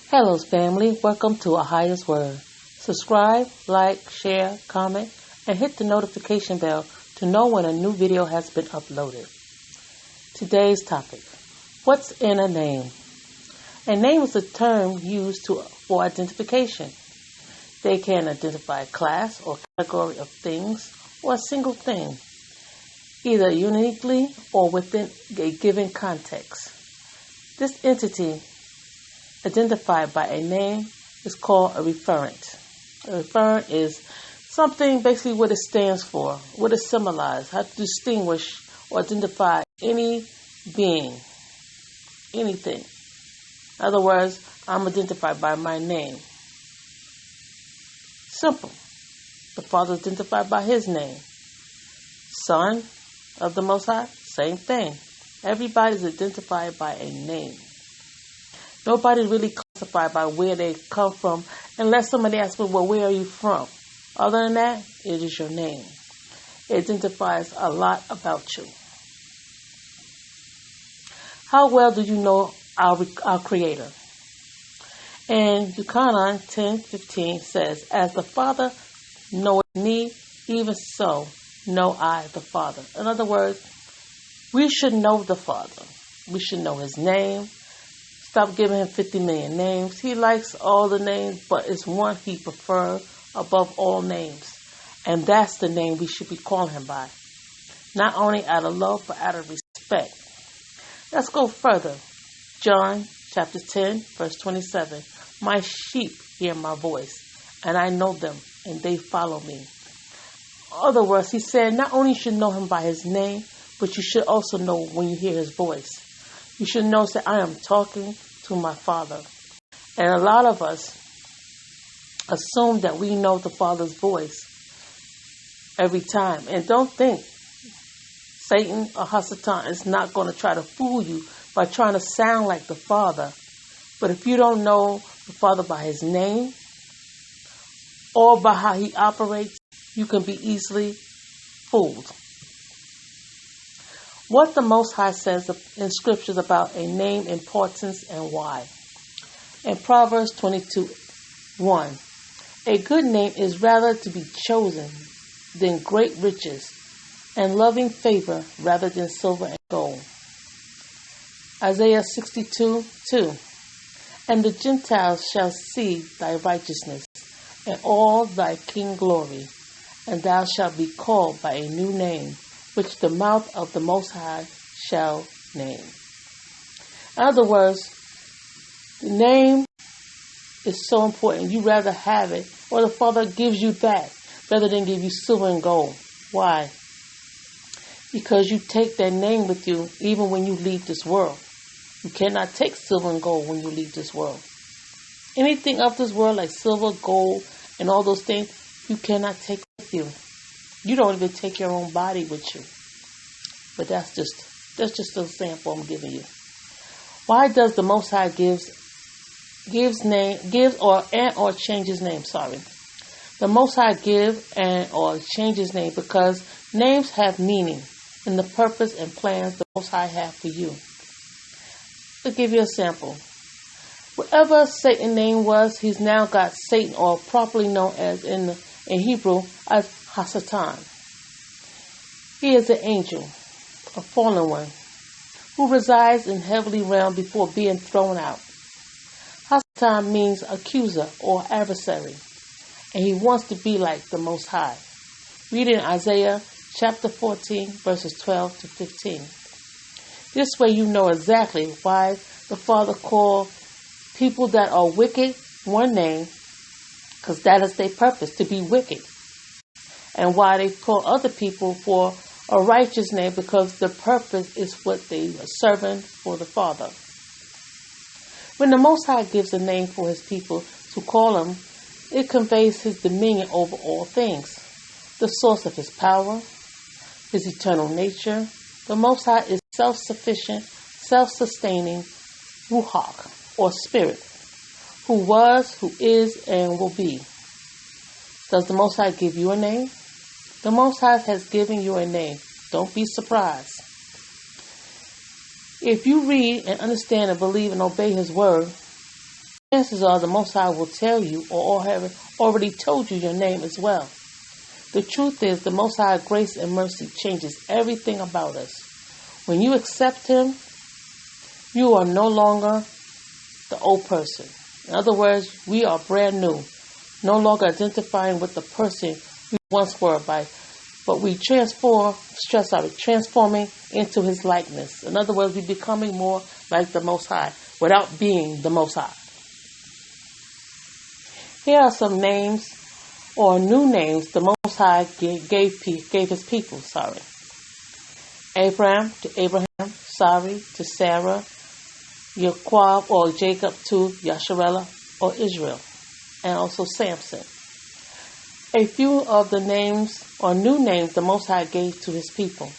Hello, family. Welcome to AHAYAH'S Word. Subscribe, like, share, comment, and hit the notification bell to know when a new video has been uploaded. Today's topic: what's in a name? A name is a term used for identification. They can identify a class or category of things or a single thing, either uniquely or within a given context. This entity identified by a name is called a referent. A referent is something, basically what it stands for, what it symbolizes, how to distinguish or identify any being, anything. In other words, I'm identified by my name. Simple. The Father is identified by His name. Son of the Most High, same thing. Everybody's identified by a name. Nobody's really classified by where they come from unless somebody asks me, well, where are you from? Other than that, it is your name. It identifies a lot about you. How well do you know our Creator? And Yukanan 10:15 says, as the Father knoweth me, even so know I the Father. In other words, we should know the Father. We should know His name. Stop giving Him 50 million names. He likes all the names, but it's one He prefers above all names. And that's the name we should be calling Him by. Not only out of love, but out of respect. Let's go further. John chapter 10, verse 27. My sheep hear my voice, and I know them, and they follow me. In other words, He said not only you should know Him by His name, but you should also know when you hear His voice. You should know that I am talking to my Father. And a lot of us assume that we know the Father's voice every time. And don't think Satan or Hasatan is not going to try to fool you by trying to sound like the Father. But if you don't know the Father by His name or by how He operates, you can be easily fooled. What the Most High says in Scriptures about a name, importance, and why. In Proverbs 22:1, a good name is rather to be chosen than great riches, and loving favor rather than silver and gold. Isaiah 62:2, and the Gentiles shall see thy righteousness, and all thy king glory, and thou shalt be called by a new name, which the mouth of the Most High shall name. In other words, the name is so important. You rather have it, or the Father gives you that, rather than give you silver and gold. Why? Because you take that name with you even when you leave this world. You cannot take silver and gold when you leave this world. Anything of this world, like silver, gold, and all those things, you cannot take with you. You don't even take your own body with you. But that's just a sample I'm giving you. Why does the Most High gives or change His name? The Most High gives and or change His name because names have meaning and the purpose and plans the Most High have for you. I'll give you a sample. Whatever Satan's name was, he's now got Satan, or properly known as in Hebrew as Hasatan. He is an angel, a fallen one, who resides in heavenly realm before being thrown out. Hasatan means accuser or adversary, and he wants to be like the Most High. Read in Isaiah chapter 14, verses 12 to 15. This way you know exactly why the Father called people that are wicked one name, because that is their purpose, to be wicked. And why they call other people for a righteous name, because the purpose is what they are serving for the Father. When the Most High gives a name for His people to call Him, it conveys His dominion over all things, the source of His power, His eternal nature. The Most High is self-sufficient, self-sustaining, Ruach, or Spirit, who was, who is, and will be. Does the Most High give you a name? The Most High has given you a name. Don't be surprised. If you read and understand and believe and obey His word, chances are the Most High will tell you or have already told you your name as well. The truth is, the Most High grace and mercy changes everything about us. When you accept Him, you are no longer the old person. In other words, we are brand new, no longer identifying with the person we once were but we transforming into His likeness. In other words, we're becoming more like the Most High without being the Most High. Here are some names or new names the Most High gave His people. Abraham to Abraham, Sari to Sarah, Jacob or Jacob to Yasharella or Israel, and also Samson. A few of the names or new names the Most High gave to His people.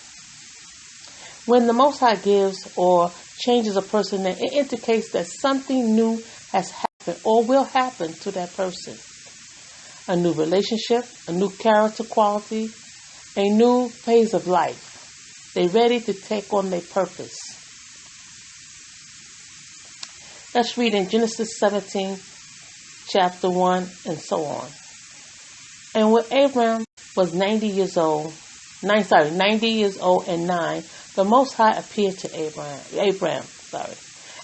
When the Most High gives or changes a person's name, it indicates that something new has happened or will happen to that person. A new relationship, a new character quality, a new phase of life. They're ready to take on their purpose. Let's read in Genesis 17, chapter 1, and so on. And when Abraham was 90 years old and 9, the Most High appeared to Abraham,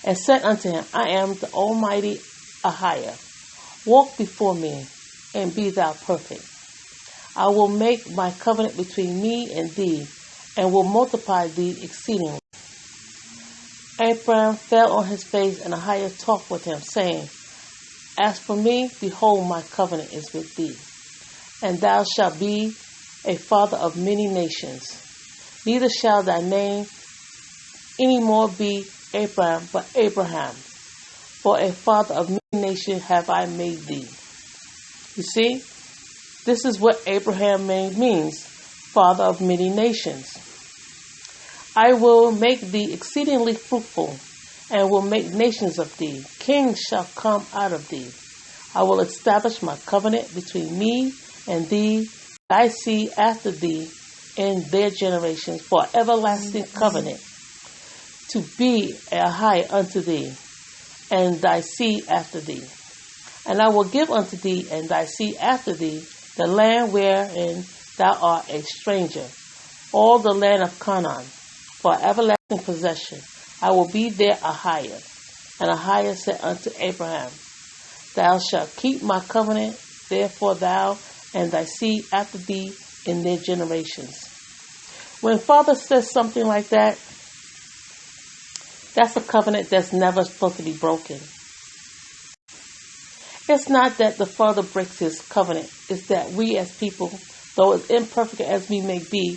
and said unto him, I am the Almighty AHAYAH. Walk before me, and be thou perfect. I will make my covenant between me and thee, and will multiply thee exceedingly. Abraham fell on his face, and AHAYAH talked with him, saying, As for me, behold, my covenant is with thee, and thou shalt be a father of many nations. Neither shall thy name any more be Abraham, but Abraham. For a father of many nations have I made thee. You see, this is what Abraham means, father of many nations. I will make thee exceedingly fruitful, and will make nations of thee. Kings shall come out of thee. I will establish my covenant between me and thee, thy seed after thee, in their generations, for everlasting covenant, to be a high unto thee, and thy seed after thee. And I will give unto thee and thy seed after thee the land wherein thou art a stranger, all the land of Canaan, for everlasting possession. I will be there AHAYAH. And AHAYAH said unto Abraham, Thou shalt keep my covenant, therefore thou and thy seed after thee in their generations. When Father says something like that, that's a covenant that's never supposed to be broken. It's not that the Father breaks His covenant. It's that we as people, though as imperfect as we may be,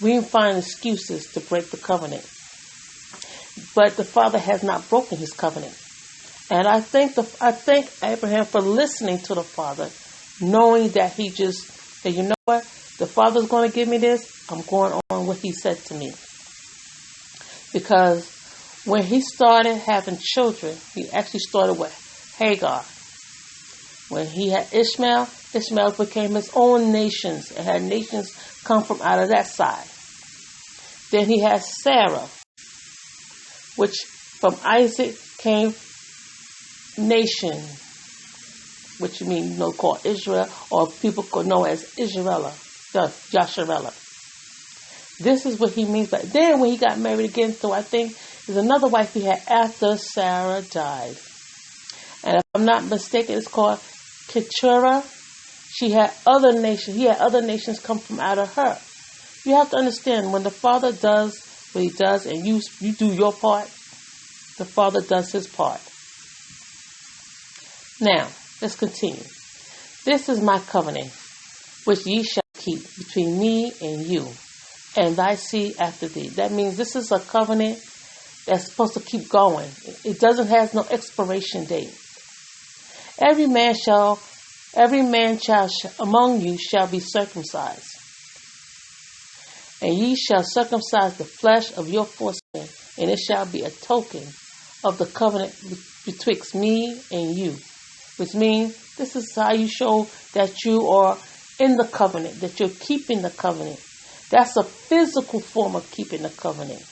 we find excuses to break the covenant. But the Father has not broken His covenant. And I thank Abraham for listening to the Father, knowing that he just said, you know what? The Father's going to give me this. I'm going on what He said to me. Because when he started having children, he actually started with Hagar. When he had Ishmael became his own nations and had nations come from out of that side. Then he had Sarah, which from Isaac came nation, which called Israel, or people could know as Yasharella. This is what he means. But then when he got married again, so I think there's another wife he had after Sarah died. And if I'm not mistaken, it's called Keturah. He had other nations come from out of her. You have to understand, when the Father does what He does and you do your part, the Father does His part. Now, let's continue. This is my covenant, which ye shall keep between me and you, and thy seed after thee. That means this is a covenant that's supposed to keep going. It has no expiration date. Every man child among you shall be circumcised. And ye shall circumcise the flesh of your foreskin, and it shall be a token of the covenant betwixt me and you. Which means this is how you show that you are in the covenant, that you're keeping the covenant. That's a physical form of keeping the covenant.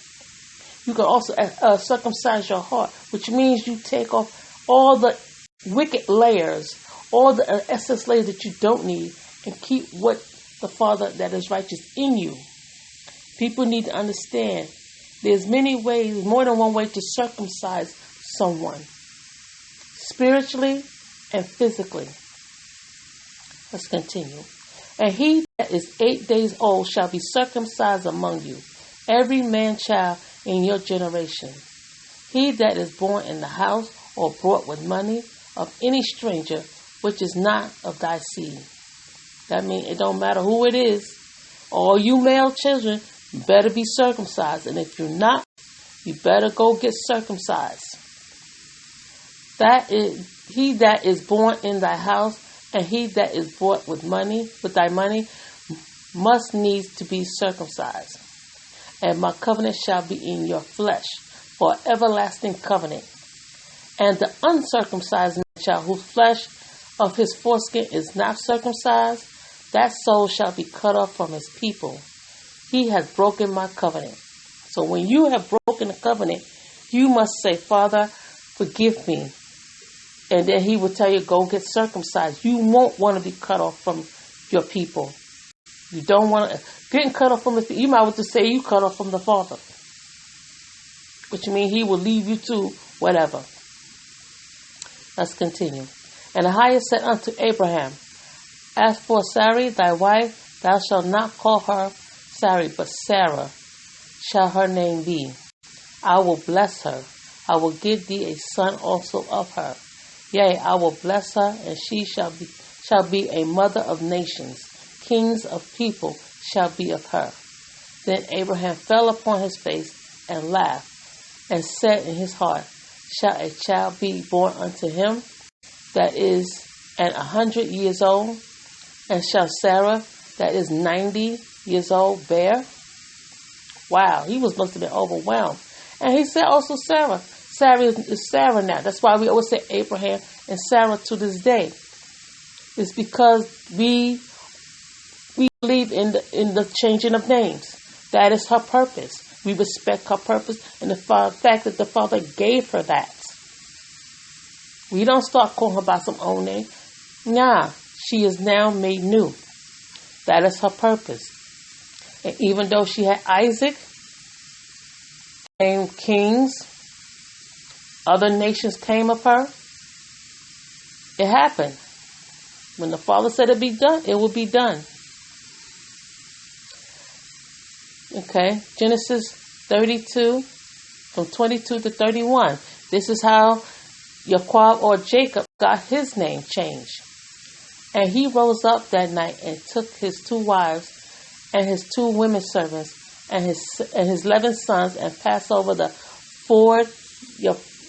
You can also circumcise your heart, which means you take off all the wicked layers, all the excess layers that you don't need, and keep what the Father that is righteous in you. People need to understand there's many ways, more than one way to circumcise someone, spiritually and physically. Let's continue. And he that is 8 days old shall be circumcised among you, every man child in your generation. He that is born in the house or brought with money of any stranger, which is not of thy seed. That means it don't matter who it is. All you male children better be circumcised. And if you're not, you better go get circumcised. That is he that is born in thy house, and he that is bought with thy money, must needs to be circumcised. And my covenant shall be in your flesh, for everlasting covenant. And the uncircumcised man child, whose flesh of his foreskin is not circumcised, that soul shall be cut off from his people. He has broken my covenant. So when you have broken the covenant, you must say, Father, forgive me. And then he will tell you, go get circumcised. You won't want to be cut off from your people. You don't want to. Getting cut off from the people, you might want to say you cut off from the Father. Which means he will leave you to whatever. Let's continue. And AHAYAH said unto Abraham, As for Sarai thy wife, thou shalt not call her Sarai, but Sarah shall her name be. I will bless her. I will give thee a son also of her. Yea, I will bless her, and she shall be a mother of nations. Kings of people shall be of her. Then Abraham fell upon his face and laughed, and said in his heart, Shall a child be born unto him that is 100 years old? And shall Sarah that is 90 years old bear? Wow, he must have been overwhelmed. And he said also Sarah. Sarah is Sarah now. That's why we always say Abraham and Sarah to this day. It's because we believe in the changing of names. That is her purpose. We respect her purpose and the fact that the Father gave her that. We don't start calling her by some old name. Nah, she is now made new. That is her purpose. And even though she had Isaac and kings, other nations came of her, it happened. When the Father said it be done, it will be done. Okay, Genesis 32, from 22 to 31. This is how Jacob or Jacob got his name changed. And he rose up that night and took his 2 wives and his 2 women servants and his 11 sons and passed over the ford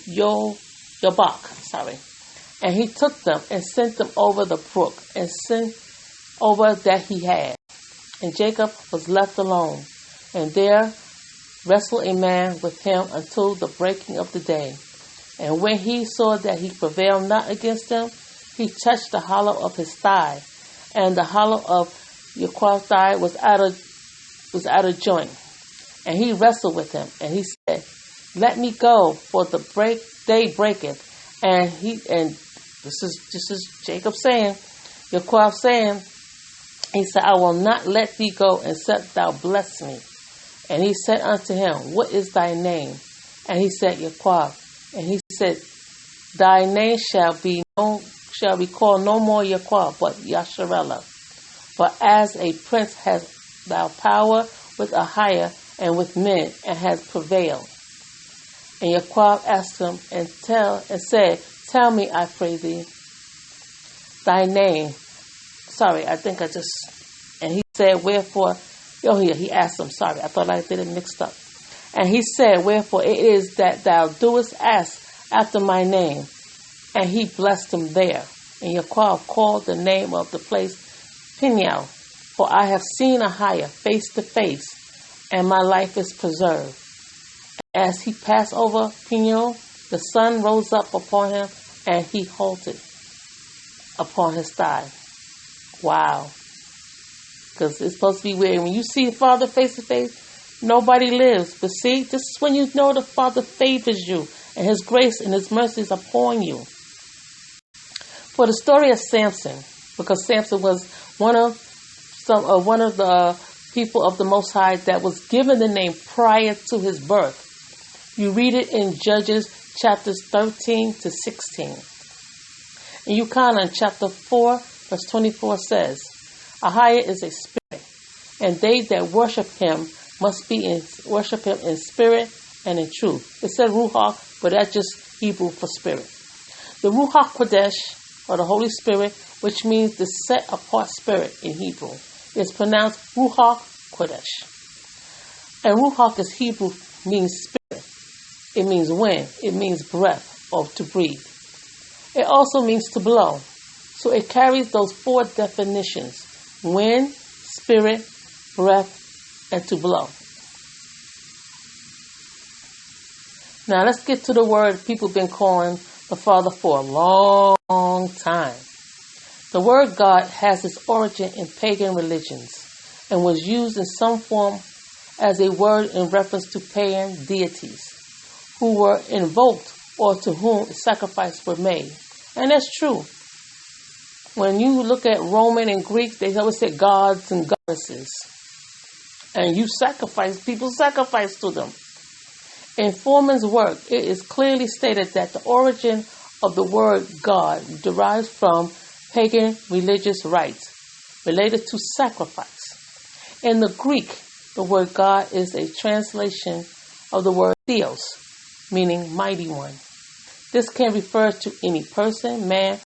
Yabok. And he took them and sent them over the brook and sent over that he had. And Jacob was left alone. And there wrestled a man with him until the breaking of the day. And when he saw that he prevailed not against him, he touched the hollow of his thigh. And the hollow of Jacob's thigh was out of joint. And he wrestled with him. And he said, Let me go, for the day breaketh. And this is Jacob saying, Jacob saying, he said, I will not let thee go, except thou bless me. And he said unto him, What is thy name? And he said, Jacob. And he said, Thy name shall be called no more Jacob, but Yasharella. For as a prince hast thou power with AHAYAH and with men, and has prevailed. And Jacob asked him and said, Tell me, I pray thee, thy name. And he said, Wherefore, he asked him, I thought I did it mixed up. And he said, Wherefore it is that thou doest ask after my name. And he blessed him there. And Jacob called the name of the place Peniel, for I have seen AHAYAH face to face, and my life is preserved. As he passed over Peniel, the sun rose up upon him, and he halted upon his thigh. Wow. Because it's supposed to be weird. When you see the Father face to face, nobody lives. But see, this is when you know the Father favors you, and His grace and His mercy is upon you. For the story of Samson, because Samson was one of the people of the Most High that was given the name prior to his birth. You read it in Judges chapters 13 to 16. In Ucana, chapter 4, verse 24 says, AHAYAH is a spirit, and they that worship him must worship him in spirit and in truth. It said Ruach, but that's just Hebrew for spirit. The Ruach Kodesh, or the Holy Spirit, which means the set-apart spirit in Hebrew, is pronounced Ruach Kodesh. And Ruach is Hebrew, means spirit. It means wind. It means breath, or to breathe. It also means to blow. So it carries those four definitions: wind, spirit, breath, and to blow. Now let's get to the word people have been calling the Father for a long time. The word God has its origin in pagan religions and was used in some form as a word in reference to pagan deities who were invoked or to whom sacrifices were made. And that's true. When you look at Roman and Greek, they always say gods and goddesses. And people sacrifice to them. In Foreman's work, it is clearly stated that the origin of the word God derives from pagan religious rites related to sacrifice. In the Greek, the word God is a translation of the word theos, meaning mighty one. This can refer to any person, man,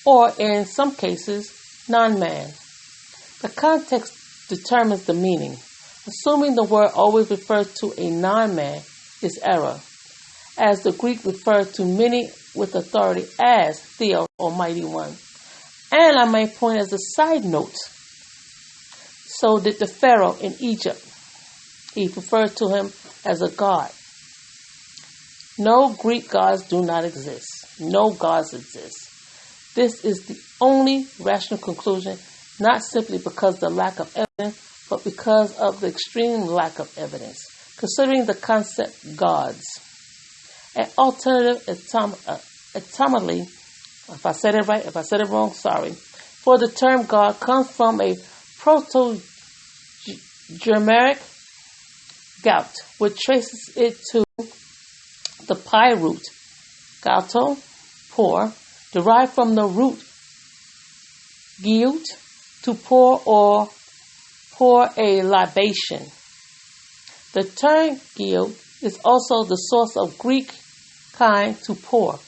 or in some cases, non-man. The context determines the meaning. Assuming the word always refers to a non-man is error, as the Greek referred to many with authority as Theos or Mighty One. And I may point as a side note, so did the Pharaoh in Egypt. He referred to him as a god. No Greek gods do not exist. No gods exist. This is the only rational conclusion, not simply because of the lack of evidence, but because of the extreme lack of evidence, considering the concept gods. An alternative etymology, if I said it right, if I said it wrong, sorry, for the term God comes from a Proto-Germanic gout, which traces it to the pi root, gauto, pour, derived from the root giut, to pour or pour a libation. The term giut is also the source of Greek kind to pour.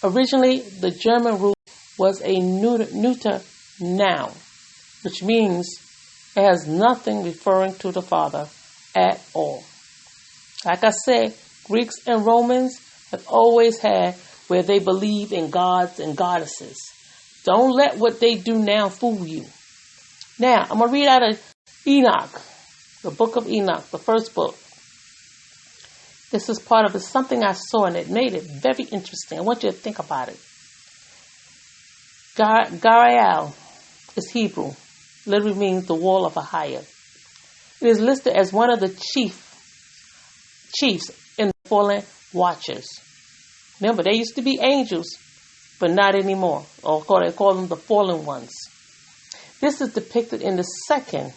Originally, the German root was a neuter noun, which means it has nothing referring to the Father at all. Like I said, Greeks and Romans have always had where they believe in gods and goddesses. Don't let what they do now fool you. Now, I'm going to read out of Enoch, the book of Enoch, the first book. This is part of it, something I saw, and it made it very interesting. I want you to think about it. Gariel is Hebrew, literally means the wall of AHAYAH. It is listed as one of the chiefs in the fallen watchers. Remember, they used to be angels, but not anymore. Or they call them the fallen ones. This is depicted in the second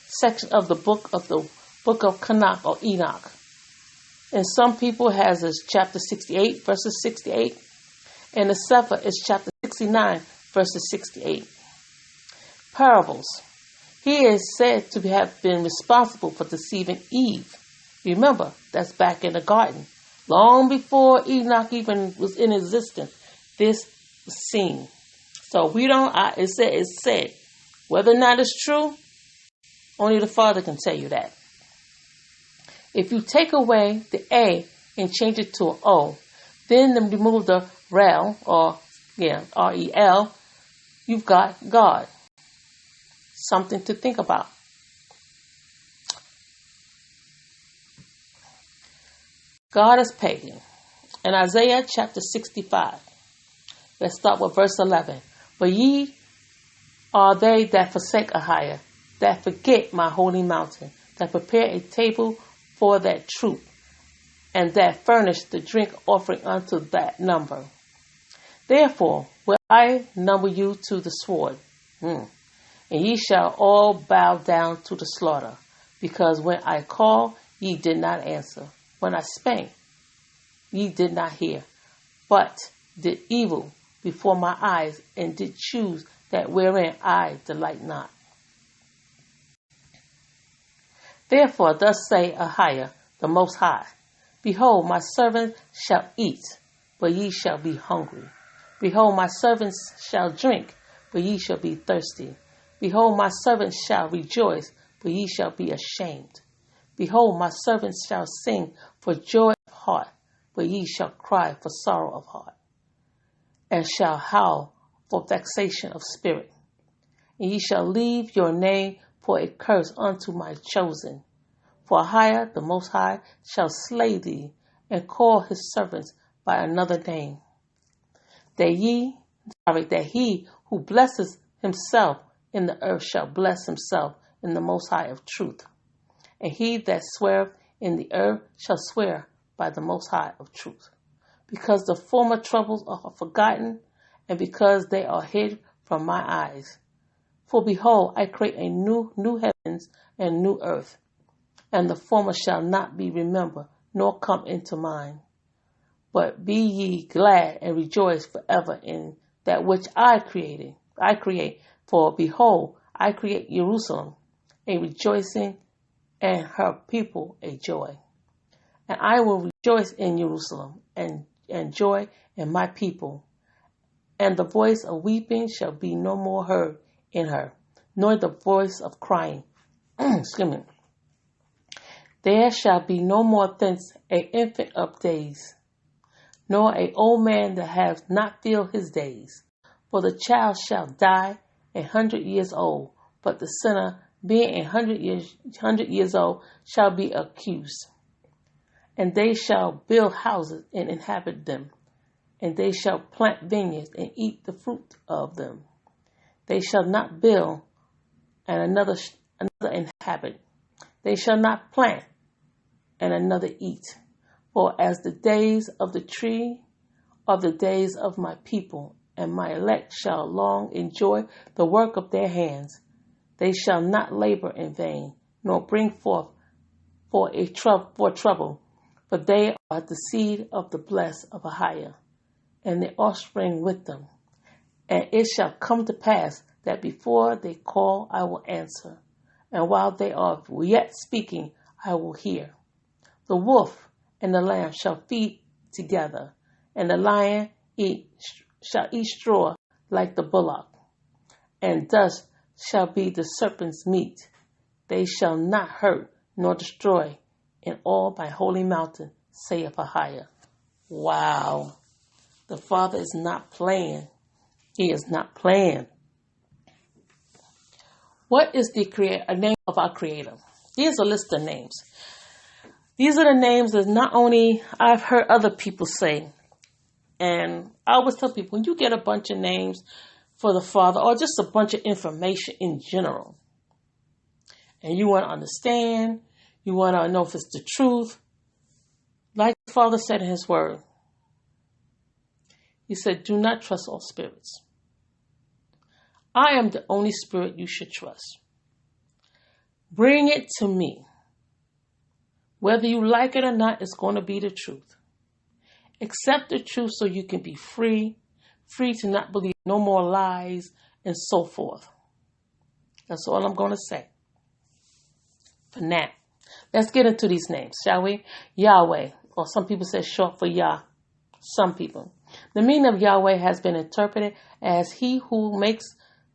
section of the book of Tanakh or Enoch. And some people has as chapter 68, verses 68. And the Sefer is chapter 69, verses 68. Parables. He is said to have been responsible for deceiving Eve. Remember, that's back in the garden. Long before Enoch even was in existence, this was seen. So it's said. Whether or not it's true, only the Father can tell you that. If you take away the A and change it to an O, then remove the rel, R-E-L, you've got God. Something to think about. God is pagan. In Isaiah chapter 65, let's start with verse 11. But ye are they that forsake AHAYAH, that forget my holy mountain, that prepare a table for that troop, and that furnish the drink offering unto that number. Therefore will I number you to the sword, and ye shall all bow down to the slaughter, because when I called, ye did not answer. When I spake, ye did not hear, but did evil before my eyes, and did choose that wherein I delight not. Therefore thus say AHAYAH, the Most High, Behold, my servants shall eat, but ye shall be hungry. Behold, my servants shall drink, but ye shall be thirsty. Behold, my servants shall rejoice, but ye shall be ashamed. Behold, my servants shall sing for joy of heart, but ye shall cry for sorrow of heart, and shall howl for vexation of spirit. And ye shall leave your name for a curse unto my chosen. For AHAYAH, the Most High, shall slay thee, and call his servants by another name. That he who blesses himself in the earth shall bless himself in the Most High of truth. And he that sweareth in the earth shall swear by the Most High of truth. Because the former troubles are forgotten, and because they are hid from my eyes. For behold, I create a new heavens and new earth, and the former shall not be remembered, nor come into mind. But be ye glad and rejoice forever in that which I create. For behold, I create Jerusalem, a rejoicing, and her people a joy. And I will rejoice in Jerusalem, and joy in my people. And the voice of weeping shall be no more heard in her, nor the voice of crying. Excuse me. There shall be no more thence an infant of days, nor an old man that hath not filled his days. For the child shall die 100 years old, but the sinner, being 100 years old, shall be accused. And they shall build houses and inhabit them, and they shall plant vineyards and eat the fruit of them. They shall not build and another inhabit. They shall not plant and another eat. For as the days of the tree are the days of my people, and my elect shall long enjoy the work of their hands. They shall not labor in vain, nor bring forth for trouble, for they are the seed of the blessed of AHAYAH, and their offspring with them. And it shall come to pass that before they call, I will answer, and while they are yet speaking, I will hear. The wolf and the lamb shall feed together, and the lion shall eat straw like the bullock, and dust shall be the serpent's meat. They shall not hurt nor destroy in all my holy mountain, saith AHAYAH. Wow. The Father is not playing. He is not playing. What is a name of our Creator? Here's a list of names. These are the names that not only I've heard other people say, and I always tell people, when you get a bunch of names for the Father, or just a bunch of information in general, and you want to understand, you want to know if it's the truth, like the Father said in His Word, He said, do not trust all spirits. I am the only spirit you should trust. Bring it to me. Whether you like it or not, it's going to be the truth. Accept the truth so you can be free to not believe no more lies and so forth. That's all I'm going to say. For now, let's get into these names, shall we? Yahweh, or some people say short for Yah. Some people. The meaning of Yahweh has been interpreted as He who makes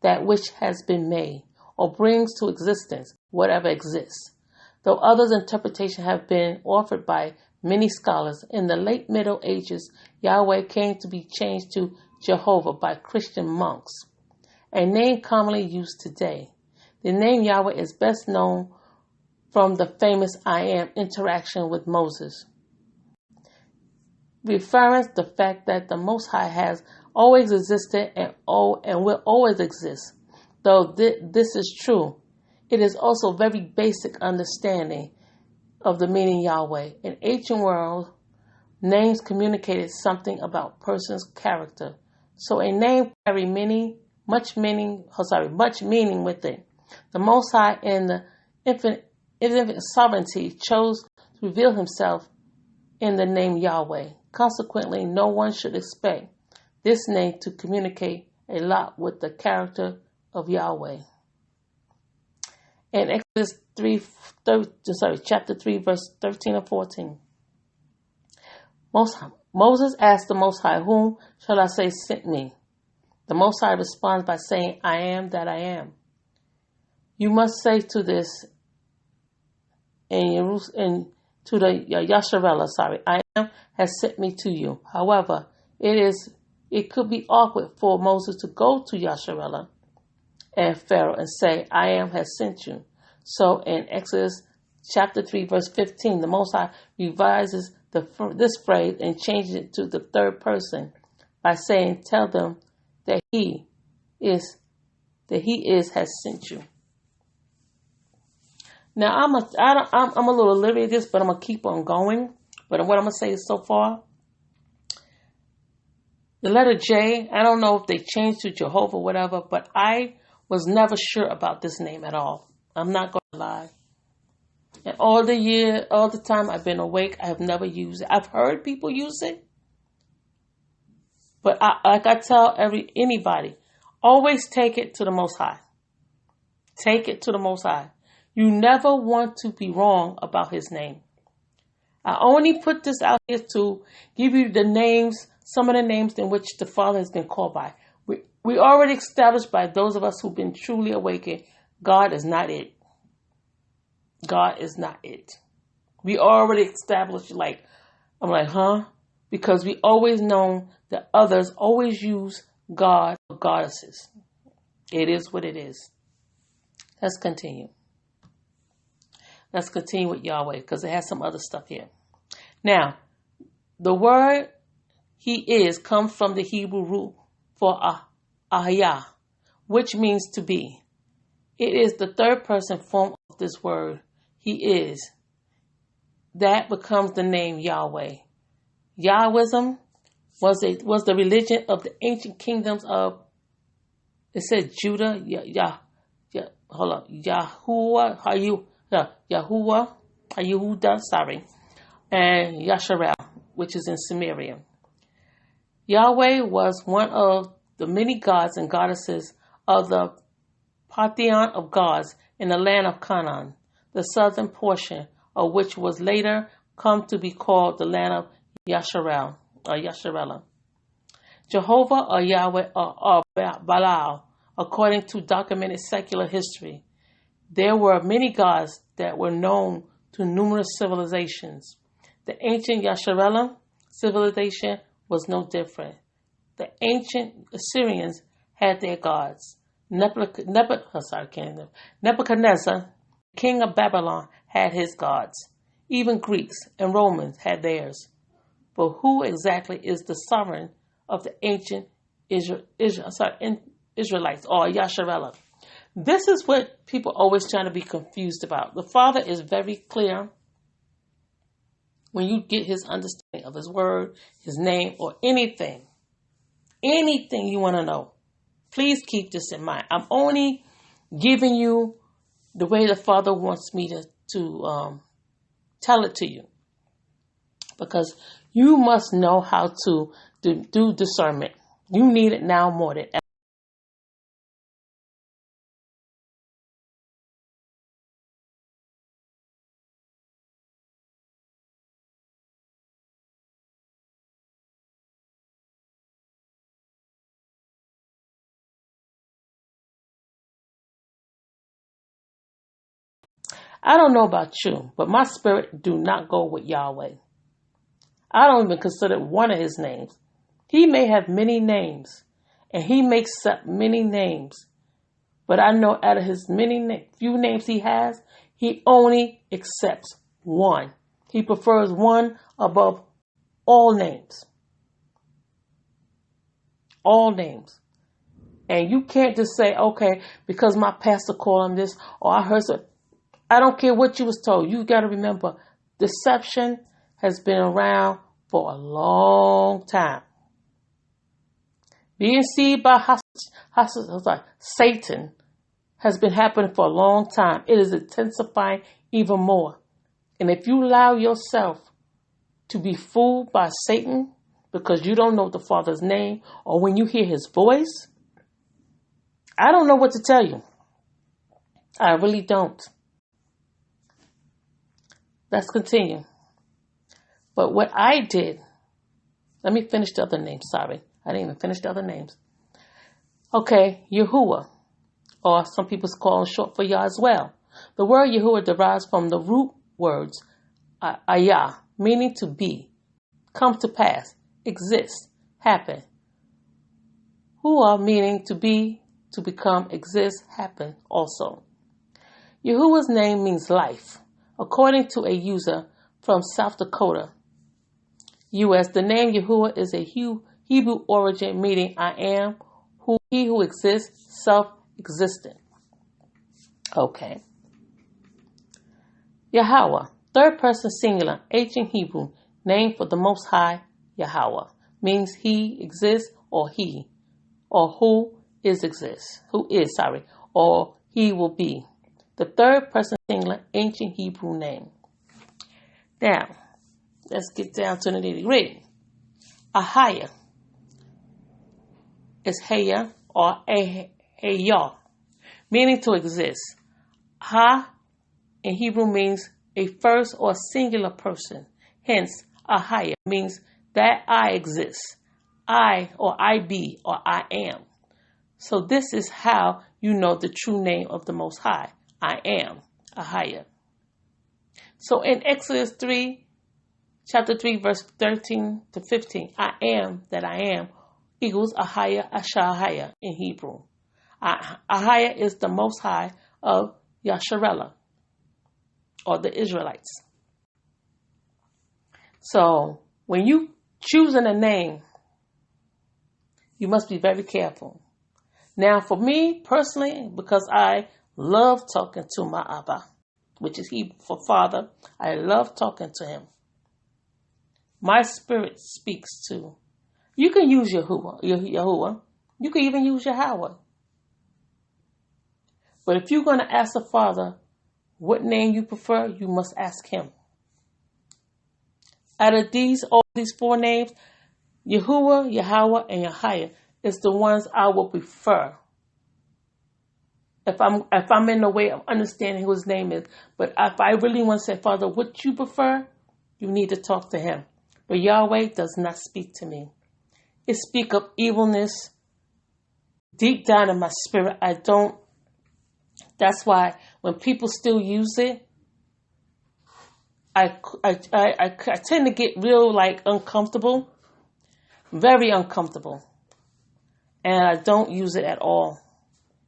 that which has been made, or brings to existence whatever exists. Though others' interpretations have been offered by many scholars, in the late Middle Ages, Yahweh came to be changed to Jehovah by Christian monks, a name commonly used today. The name Yahweh is best known from the famous I Am interaction with Moses, referring to the fact that the Most High has always existed and will always exist. Though this is true, it is also very basic understanding of the meaning Yahweh. In ancient world, names communicated something about person's character, So a name carries much meaning with it. The Most High in the infinite sovereignty chose to reveal himself in the name Yahweh. Consequently, no one should expect this name to communicate a lot with the character of Yahweh. In Exodus chapter 3, verse 13 and 14. Moses asked the Most High, "Whom shall I say sent me?" The Most High responds by saying, "I am that I am." You must say to this to the Yasharella, I am has sent me to you. However, it could be awkward for Moses to go to Yasharella and Pharaoh and say, "I am has sent you." So in Exodus chapter 3, verse 15, the Most High revises this phrase and changes it to the third person by saying, "Tell them that he is has sent you." Now I'm a little leery of this, but I'm gonna keep on going. But what I'm gonna say is so far, the letter J, I don't know if they changed to Jehovah or whatever, but I was never sure about this name at all. I'm not gonna lie. And all the time I've been awake, I have never used it. I've heard people use it, but like I tell anybody, always take it to the Most High. Take it to the Most High. You never want to be wrong about his name. I only put this out here to give you the names, some of the names in which the Father has been called by. We already established by those of us who've been truly awakened, God is not it. God is not it. We already established, I'm like, huh? Because we always known that others always use God or goddesses. It is what it is. Let's continue. Let's continue with Yahweh because it has some other stuff here. Now, the word he is comes from the Hebrew root for AHAYAH, which means to be. It is the third person form of this word, he is. That becomes the name Yahweh. Yahwism was the religion of the ancient kingdoms of, it said Judah, Yahuwah, and Yasharel, which is in Samaria. Yahweh was one of the many gods and goddesses of the pantheon of gods in the land of Canaan, the southern portion of which was later come to be called the land of Yasharel or Yasharella. Jehovah or Yahweh or Baal, according to documented secular history. There were many gods that were known to numerous civilizations. The ancient Yasharella civilization was no different. The ancient Assyrians had their gods. Nebuchadnezzar, king of Babylon, had his gods. Even Greeks and Romans had theirs. But who exactly is the sovereign of the ancient Israelites or Yasharella? This is what people always trying to be confused about. The Father is very clear when you get his understanding of his word, his name, or anything you want to know. Please keep this in mind. I'm only giving you the way the Father wants me to tell it to you. Because you must know how to do discernment. You need it now more than ever. I don't know about you, but my spirit do not go with Yahweh. I don't even consider one of his names. He may have many names, and he makes up many names. But I know out of his few names he has, he only accepts one. He prefers one above all names. All names. And you can't just say, okay, because my pastor called him this, or I heard so. I don't care what you was told. You got to remember, deception has been around for a long time. Being seized by Satan has been happening for a long time. It is intensifying even more. And if you allow yourself to be fooled by Satan because you don't know the Father's name, or when you hear his voice, I don't know what to tell you. I really don't. Let's continue. But what I did, let me finish the other names. Sorry, I didn't even finish the other names. Okay, Yahuwah, or some people call him short for Yah as well. The word Yahuwah derives from the root words ayah, meaning to be, come to pass, exist, happen. Hua, meaning to be, to become, exist, happen also. Yahuwah's name means life. According to a user from South Dakota, U.S., the name Yahuwah is a Hebrew origin meaning I am, he who exists, self-existent. Okay. Yahweh, third person singular, ancient Hebrew, name for the Most High, Yahweh, means he exists or he, or who is, or he will be. The third person singular, ancient Hebrew name. Now, let's get down to the nitty-gritty. Ahaya is Haya or AHAYAH, meaning to exist. Ha in Hebrew means a first or singular person. Hence, Ahaya means that I exist. I or I be or I am. So this is how you know the true name of the Most High. I am, Ahaya. So in Exodus 3, chapter 3, verse 13 to 15, I am that I am equals AHAYAH'S in Hebrew. Ahaya is the Most High of Yasharallah, or the Israelites. So when you choosing a name, you must be very careful. Now for me personally, because I love talking to my Abba, which is Hebrew for Father, I love talking to him. My spirit speaks to. You can use Yahuwah. You can even use Yahweh. But if you're going to ask the Father what name you prefer, you must ask him. Out of all these four names, Yahuwah, Yahweh, and Yahaya is the ones I will prefer. If I'm in the way of understanding who his name is. But if I really want to say, Father, what you prefer, you need to talk to him. But Yahweh does not speak to me. It speaks of evilness deep down in my spirit. I don't. That's why when people still use it, I tend to get real uncomfortable, very uncomfortable, and I don't use it at all.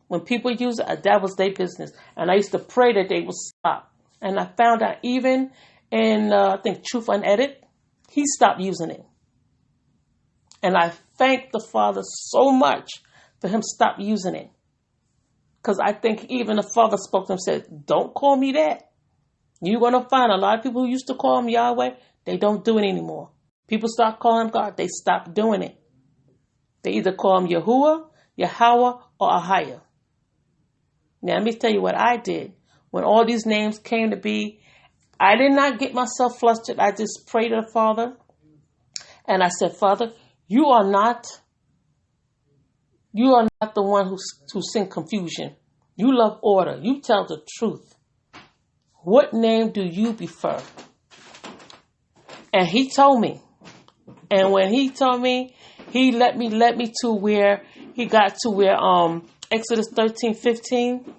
When people use it, that was their business, and I used to pray that they would stop. And I found out even in I think Truth Unedited, he stopped using it, and I thank the Father so much for him stop using it, because I think even the Father spoke to him and said, "Don't call me that." You're going to find a lot of people who used to call him Yahweh, they don't do it anymore. People start calling him God, they stop doing it. They either call him Yahuwah, Yahweh, or Ahaya. Now, let me tell you what I did. When all these names came to be, I did not get myself flustered. I just prayed to the Father. And I said, Father, you are not the one who sends confusion. You love order. You tell the truth. What name do you prefer? And he told me. And when he told me, he led me to where he got to where Exodus 13:15.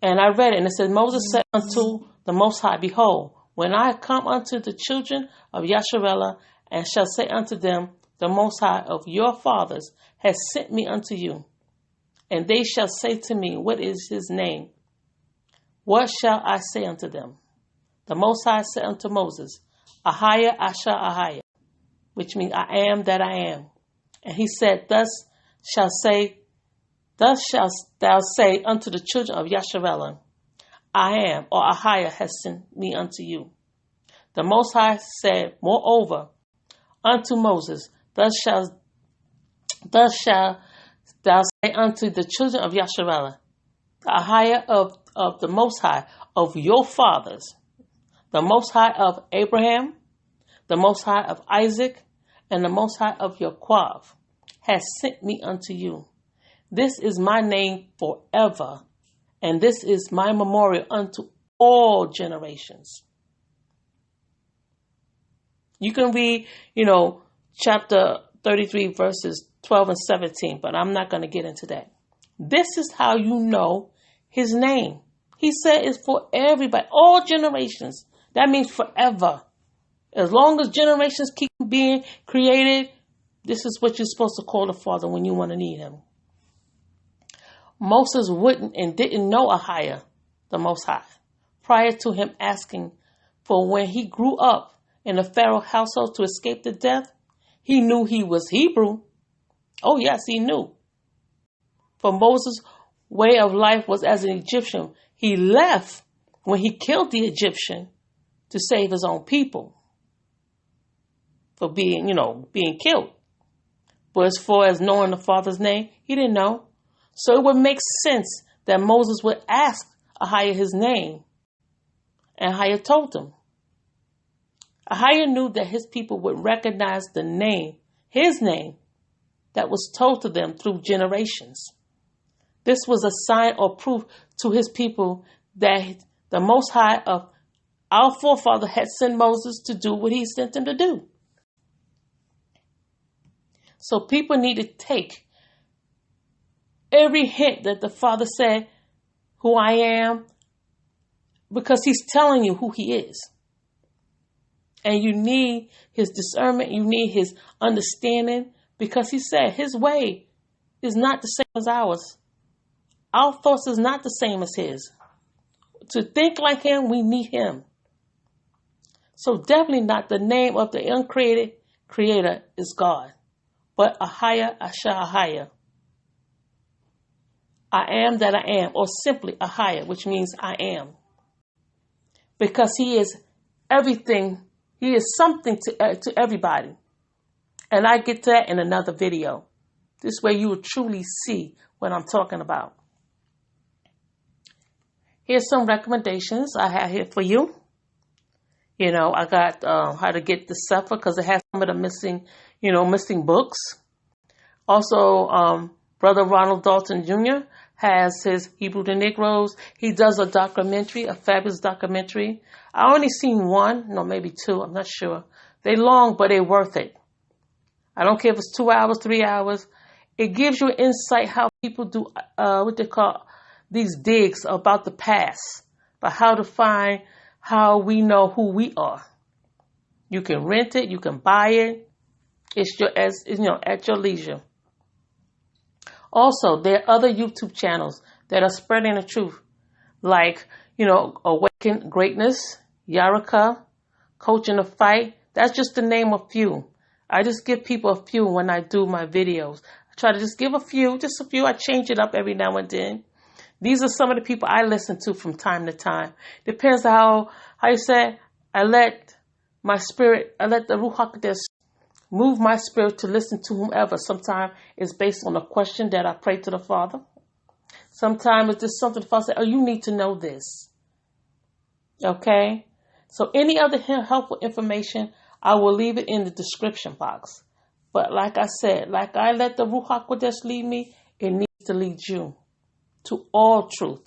And I read it, and it said, Moses said unto the Most High, Behold, when I come unto the children of Yasharallah, and shall say unto them, the Most High of your fathers has sent me unto you. And they shall say to me, what is his name? What shall I say unto them? The Most High said unto Moses, Ahaya Asha Ahaya, which means I am that I am. And he said, Thus shalt thou say unto the children of Yasharallah, I am, or Ahaya has sent me unto you. The Most High said, Moreover, unto Moses, Thus shalt Thus shall thou say unto the children of Yasharallah, the Ahaya of the Most High, of your fathers, the Most High of Abraham, the Most High of Isaac, and the Most High of Yaakov, has sent me unto you. This is my name forever, and this is my memorial unto all generations. You can read, chapter 33, verses 12 and 17, but I'm not going to get into that. This is how you know his name. He said it's for everybody, all generations. That means forever. As long as generations keep being created, this is what you're supposed to call the Father when you want to need him. Moses wouldn't and didn't know Ahaya, the Most High, prior to him asking for when he grew up in the Pharaoh household to escape the death. He knew he was Hebrew. Oh, yes, he knew. For Moses' way of life was as an Egyptian. He left when he killed the Egyptian to save his own people for being killed. But as far as knowing the Father's name, he didn't know. So it would make sense that Moses would ask Ahaya his name. And Ahaya told him. Ahaya knew that his people would recognize the name, his name, that was told to them through generations. This was a sign or proof to his people that the Most High of our forefather had sent Moses to do what he sent him to do. So people need to take every hint that the Father said, who I am, because he's telling you who he is. And you need his discernment, you need his understanding, because he said his way is not the same as ours. Our thoughts is not the same as his. To think like him, we need him. So definitely not the name of the uncreated creator is God, but Ahaya Ahaya. I am that I am, or simply Ahaya, which means I am. Because he is everything, he is something to everybody. And I get to that in another video. This way you will truly see what I'm talking about. Here's some recommendations I have here for you. I got how to get the Sefer, because it has some of the missing books. Also, Brother Ronald Dalton Jr. has his Hebrew to Negroes. He does a documentary, a fabulous documentary. I only seen one, maybe two, I'm not sure. They're long, but they're worth it. I don't care if it's 2 hours, 3 hours. It gives you insight how people do what they call these digs about the past, but how to find how we know who we are. You can rent it, you can buy it. It's at your leisure. Also, there are other YouTube channels that are spreading the truth, like, Awaken Greatness, Yarika, Coaching the Fight. That's just to name a few. I just give people a few when I do my videos. I try to just give a few. I change it up every now and then. These are some of the people I listen to from time to time. Depends how you say, I let the Ruach HaKodesh move my spirit to listen to whomever. Sometimes it's based on a question that I pray to the Father. Sometimes it's just something the Father said, you need to know this. Okay? So any other helpful information, I will leave it in the description box. But like I said, like I let the Ruach HaKodesh lead me, it needs to lead you to all truth.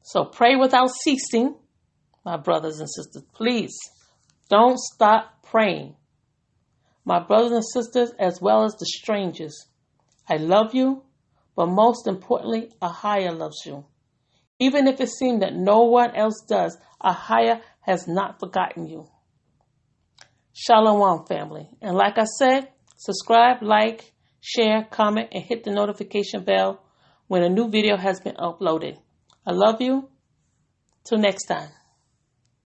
So pray without ceasing, my brothers and sisters. Please don't stop praying. My brothers and sisters, as well as the strangers, I love you, but most importantly, Ahaya loves you. Even if it seems that no one else does, Ahaya has not forgotten you. Shalom, family. And like I said, subscribe, like, share, comment, and hit the notification bell when a new video has been uploaded. I love you. Till next time.